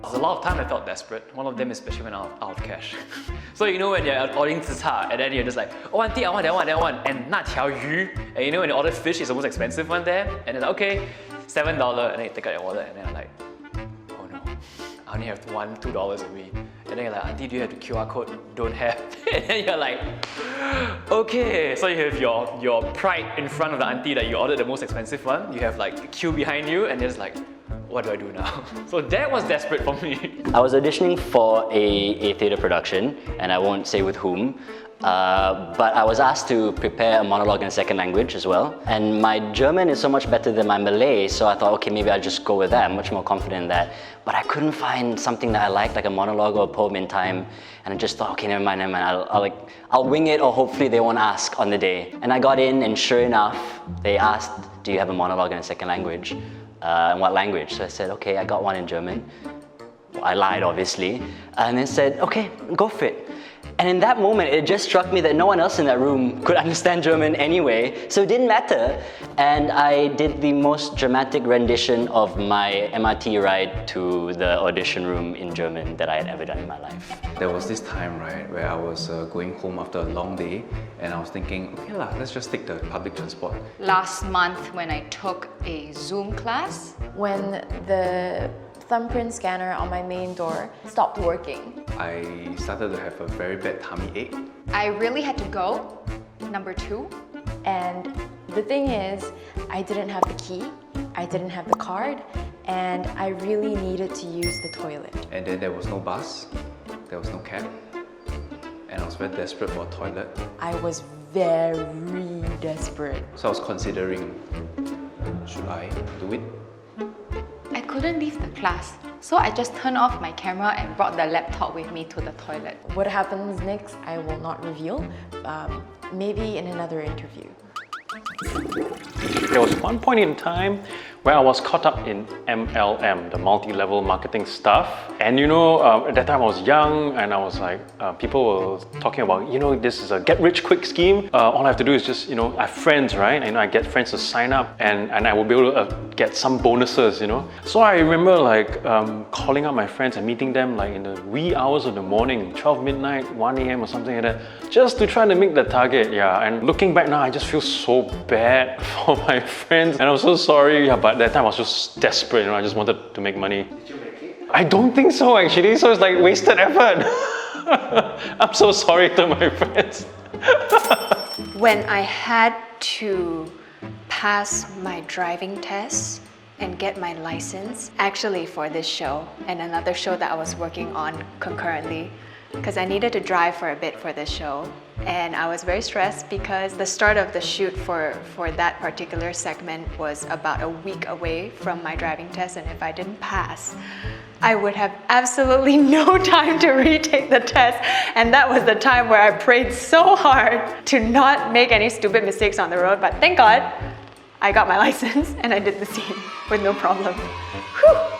There's a lot of time I felt desperate. One of them especially when I'm out of cash. So you know when you're ordering zi cha and then you're just like, oh auntie, I want that one, that one, and 那条鱼. And you know when you order fish, it's the most expensive one there. And it's like, okay, $7. And then you take out your wallet and then I'm like, oh no, I only have $1, $2 with me. And then you're like, auntie, do you have the QR code? Don't have. And then you're like, okay. So you have your pride in front of the auntie that you ordered the most expensive one. You have like a queue behind you and it's like, what do I do now? So that was desperate for me. I was auditioning for a theatre production, and I won't say with whom, but I was asked to prepare a monologue in a second language as well. And my German is so much better than my Malay, so I thought, okay, maybe I'll just go with that. I'm much more confident in that. But I couldn't find something that I liked, like a monologue or a poem in time. And I just thought, okay, never mind. I'll wing it, or hopefully they won't ask on the day. And I got in, and sure enough, they asked, do you have a monologue in a second language? In what language? So I said, okay, I got one in German. Well, I lied, obviously. And then said, okay, go for it. And in that moment, it just struck me that no one else in that room could understand German anyway, so it didn't matter. And I did the most dramatic rendition of my MRT ride to the audition room in German that I had ever done in my life. There was this time, right, where I was going home after a long day and I was thinking, okay lah, let's just take the public transport. Last month when I took a Zoom class, when the thumbprint scanner on my main door stopped working, I started to have a very bad tummy ache. I really had to go, number 2. and the thing is, I didn't have the key, I didn't have the card, and I really needed to use the toilet. And then there was no bus, there was no cab, and I was very desperate for a toilet. I was very desperate. So I was considering, should I do it? I couldn't leave the class, so I just turned off my camera and brought the laptop with me to the toilet. What happens next, I will not reveal. Maybe in another interview. There was one point in time where I was caught up in MLM, the multi-level marketing stuff. And you know, at that time I was young and I was like, people were talking about, you know, this is a get-rich-quick scheme. All I have to do is just, you know, I have friends, right? And I get friends to sign up and I will be able to get some bonuses, you know. So I remember like calling up my friends and meeting them like in the wee hours of the morning, 12 midnight, 1 a.m. or something like that, just to try to make the target, yeah. And looking back now, I just feel so bad for my friends. And I'm so sorry, yeah, but that time I was just desperate, you know, I just wanted to make money. Did you make it? I don't think so actually, so it's like wasted effort. I'm so sorry to my friends. When I had to pass my driving test and get my license, actually for this show and another show that I was working on concurrently, because I needed to drive for a bit for this show. And I was very stressed because the start of the shoot for that particular segment was about a week away from my driving test, and if I didn't pass, I would have absolutely no time to retake the test. And that was the time where I prayed so hard to not make any stupid mistakes on the road, but thank God I got my license and I did the scene with no problem. Whew.